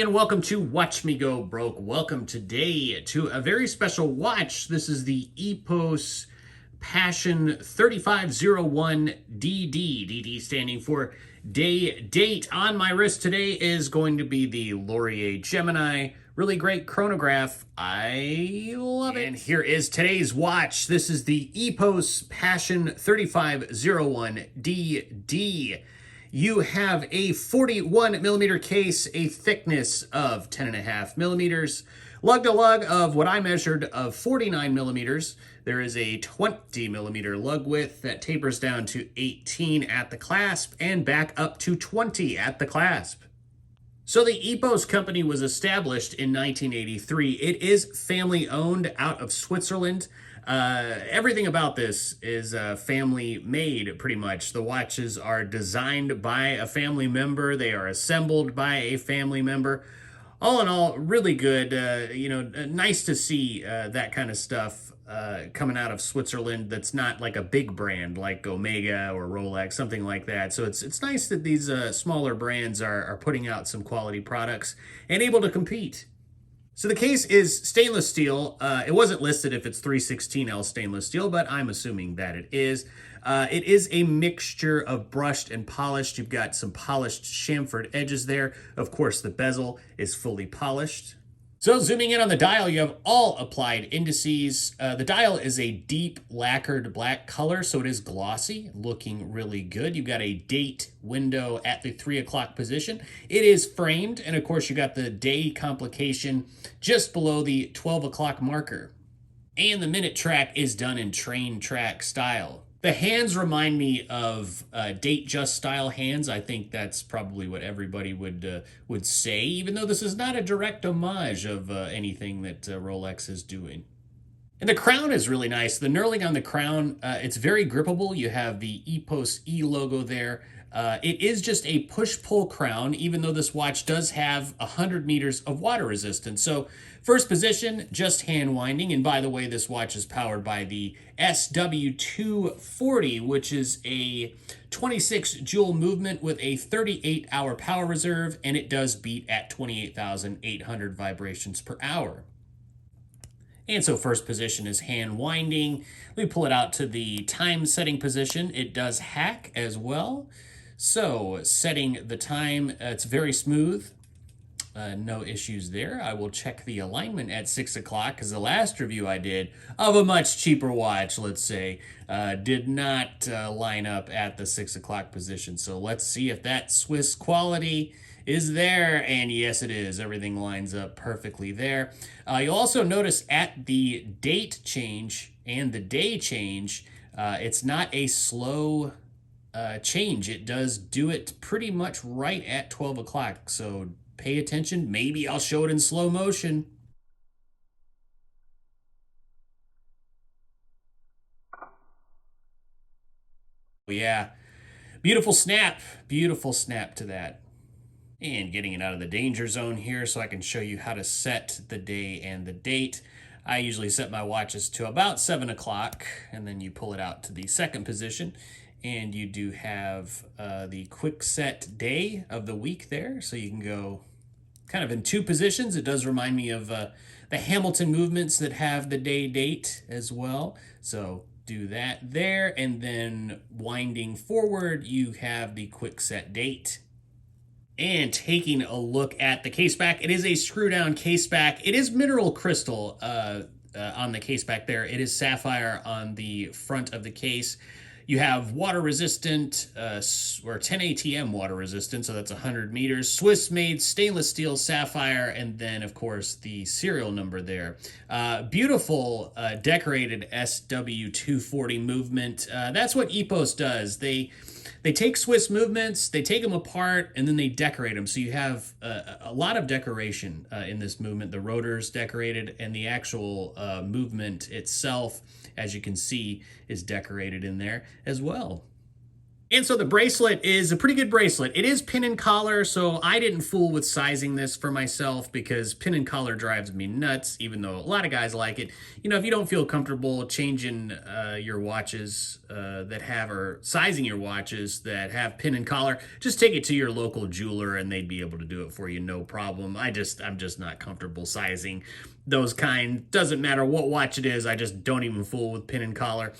and welcome to Watch Me Go Broke. Welcome today to a very special watch. This is the Epos Passion 3501DD. DD standing for day date. On my wrist today is going to be the Laurier Gemini. Really great chronograph. I love it. And here is today's watch. This is the Epos Passion 3501DD. You have a 41 millimeter case, a thickness of 10.5 millimeters, lug to lug of what I measured of 49 millimeters. There is a 20 millimeter lug width that tapers down to 18 at the clasp and back up to 20 at the clasp. So the Epos company was established in 1983. It is family owned out of Switzerland. Everything about this is family made, pretty much. The watches are designed by a family member. They are assembled by a family member. All in all, really good. Nice to see that kind of stuff coming out of Switzerland that's not like a big brand like Omega or Rolex, something like that. So it's nice that these smaller brands are putting out some quality products and able to compete. So the case is stainless steel. It wasn't listed if it's 316L stainless steel, but I'm assuming that it is. It is a mixture of brushed and polished. You've got some polished chamfered edges there. Of course, the bezel is fully polished. So zooming in on the dial, you have all applied indices. The dial is a deep lacquered black color, so it is glossy, looking really good. You've got a date window at the 3 o'clock position. It is framed, and of course you got the day complication just below the 12 o'clock marker. And the minute track is done in train track style. The hands remind me of date just style hands. I think that's probably what everybody would say, even though this is not a direct homage of anything that Rolex is doing. And the crown is really nice. The knurling on the crown, it's very grippable. You have the Epos E logo there. It is just a push-pull crown, even though this watch does have 100 meters of water resistance. So first position, just hand winding. And by the way, this watch is powered by the SW240, which is a 26 joule movement with a 38-hour power reserve, and it does beat at 28,800 vibrations per hour. And so first position is hand winding. Let me pull it out to the time setting position. It does hack as well. So setting the time, it's very smooth. No issues there. I will check the alignment at 6 o'clock because the last review I did of a much cheaper watch, let's say, did not line up at the 6 o'clock position. So let's see if that Swiss quality is there. And yes, it is. Everything lines up perfectly there. You'll also notice at the date change and the day change, it's not a slow change. It does do it pretty much right at 12 o'clock. So pay attention. Maybe I'll show it in slow motion. Yeah, beautiful snap to that. And getting it out of the danger zone here so I can show you how to set the day and the date. I usually set my watches to about 7 o'clock, and then you pull it out to the second position, and you do have the quick set day of the week there, so you can go kind of in two positions. It does remind me of the Hamilton movements that have the day date as well. So do that there, and then winding forward, you have the quick set date. And taking a look at the case back, it is a screw down case back. It is mineral crystal on the case back there. It is sapphire on the front of the case. You have water resistant or 10 ATM water resistant, so that's 100 meters. Swiss made stainless steel sapphire, and then of course the serial number there. Beautiful decorated SW240 movement. That's what Epos does. They take Swiss movements, they take them apart, and then they decorate them. So you have a lot of decoration in this movement. The rotor's decorated, and the actual movement itself, as you can see, is decorated in there as well. And so the bracelet is a pretty good bracelet. It is pin and collar, so I didn't fool with sizing this for myself because pin and collar drives me nuts, even though a lot of guys like it. You know, if you don't feel comfortable changing your watches that have, or sizing your watches that have pin and collar, just take it to your local jeweler and they'd be able to do it for you, no problem. I'm just not comfortable sizing those kind. Doesn't matter what watch it is, I just don't even fool with pin and collar.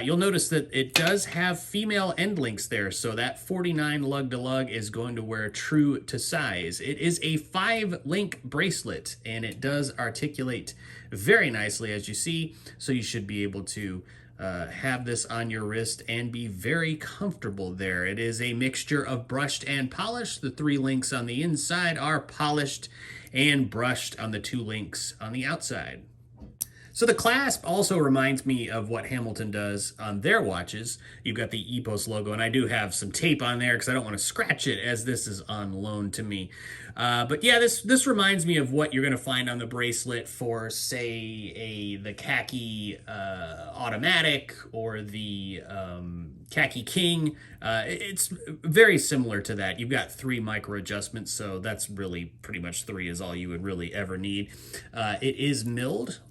You'll notice that it does have female end links there, so that 49 lug to lug is going to wear true to size. It is a 5-link bracelet, and it does articulate very nicely, as you see, so you should be able to have this on your wrist and be very comfortable there. It is a mixture of brushed and polished. The 3 links on the inside are polished and brushed on the 2 links on the outside. So the clasp also reminds me of what Hamilton does on their watches. You've got the Epos logo, and I do have some tape on there because I don't want to scratch it as this is on loan to me. But yeah, this reminds me of what you're going to find on the bracelet for, say, the khaki automatic or the khaki king. It's very similar to that. You've got 3 micro adjustments, so that's really pretty much 3 is all you would really ever need. It is milled,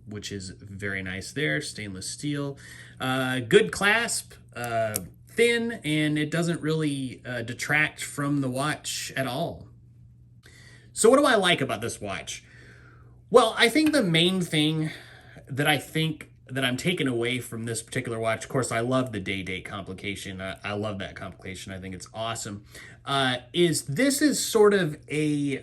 which is very nice there, stainless steel. Good clasp, thin, and it doesn't really detract from the watch at all. So what do I like about this watch? Well, I think the main thing that I'm taking away from this particular watch, of course, I love the day date complication. I love that complication. I think it's awesome. This is sort of I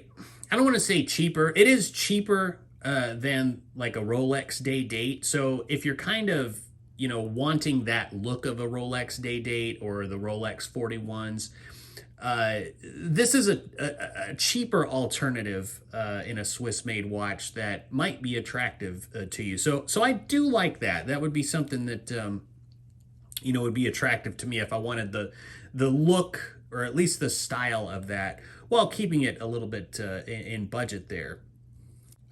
don't want to say cheaper. It is cheaper than like a Rolex day date. So if you're kind of, wanting that look of a Rolex day date or the Rolex 41s, this is a cheaper alternative in a Swiss-made watch that might be attractive to you. So I do like that. That would be something that would be attractive to me if I wanted the look, or at least the style of that, while keeping it a little bit in budget there.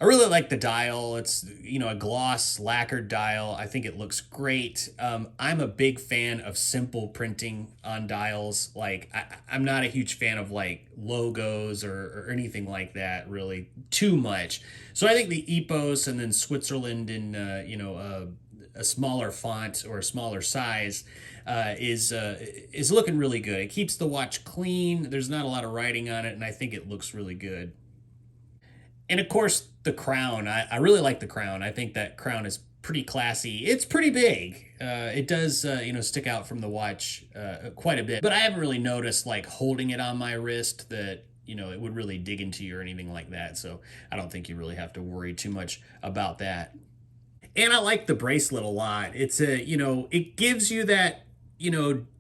I really like the dial. It's, a gloss lacquered dial. I think it looks great. I'm a big fan of simple printing on dials. Like, I'm not a huge fan of like logos or anything like that, really, too much. So I think the Epos and then Switzerland in, a smaller font or a smaller size is looking really good. It keeps the watch clean. There's not a lot of writing on it, and I think it looks really good. And of course, the crown. I really like the crown. I think that crown is pretty classy. It's pretty big. It does, stick out from the watch quite a bit. But I haven't really noticed, like, holding it on my wrist that, it would really dig into you or anything like that. So I don't think you really have to worry too much about that. And I like the bracelet a lot. It's it gives you that,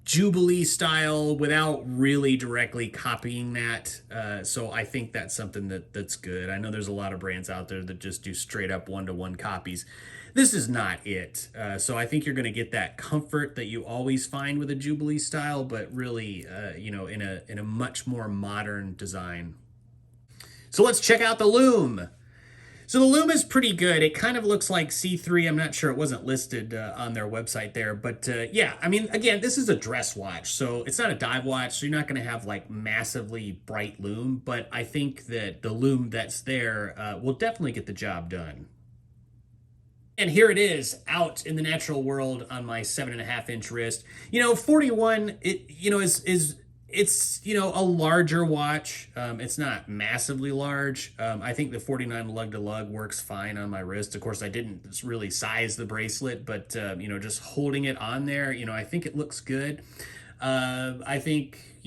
Jubilee style without really directly copying that. So I think that's something that's good. I know there's a lot of brands out there that just do straight up one-to-one copies. This is not it. So I think you're going to get that comfort that you always find with a Jubilee style, but really, in a much more modern design. So let's check out the Lume. So the Lume is pretty good. It kind of looks like C3. I'm not sure, it wasn't listed on their website there. But yeah, I mean, again, this is a dress watch. So it's not a dive watch. So you're not going to have like massively bright Lume. But I think that the Lume that's there will definitely get the job done. And here it is out in the natural world on my 7.5-inch wrist. 41, it's a larger watch. It's not massively large. I think the 49 lug to lug works fine on my wrist. Of course, I didn't really size the bracelet, but just holding it on there, I think it looks good. I think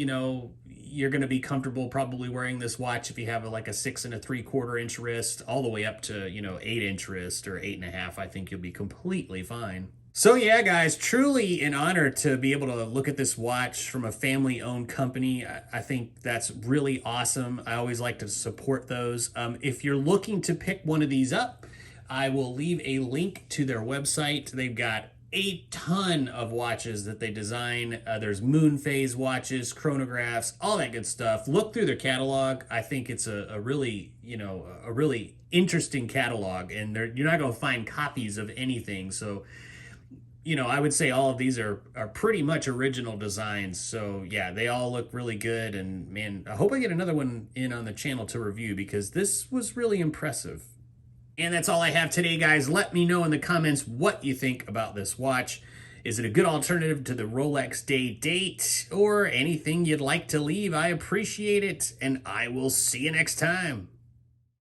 you're going to be comfortable probably wearing this watch if you have like a 6 3/4-inch wrist, all the way up to 8-inch wrist or 8.5. I think you'll be completely fine. So yeah, guys, truly an honor to be able to look at this watch from a family-owned company. I think that's really awesome. I always like to support those. If you're looking to pick one of these up, I will leave a link to their website. They've got a ton of watches that they design. There's moon phase watches, chronographs, all that good stuff. Look through their catalog. I think it's a really, a really interesting catalog, and you're not going to find copies of anything. So you know, I would say all of these are pretty much original designs. So yeah, they all look really good. And man, I hope I get another one in on the channel to review because this was really impressive. And that's all I have today, guys. Let me know in the comments what you think about this watch. Is it a good alternative to the Rolex Day Date or anything you'd like to leave? I appreciate it, and I will see you next time.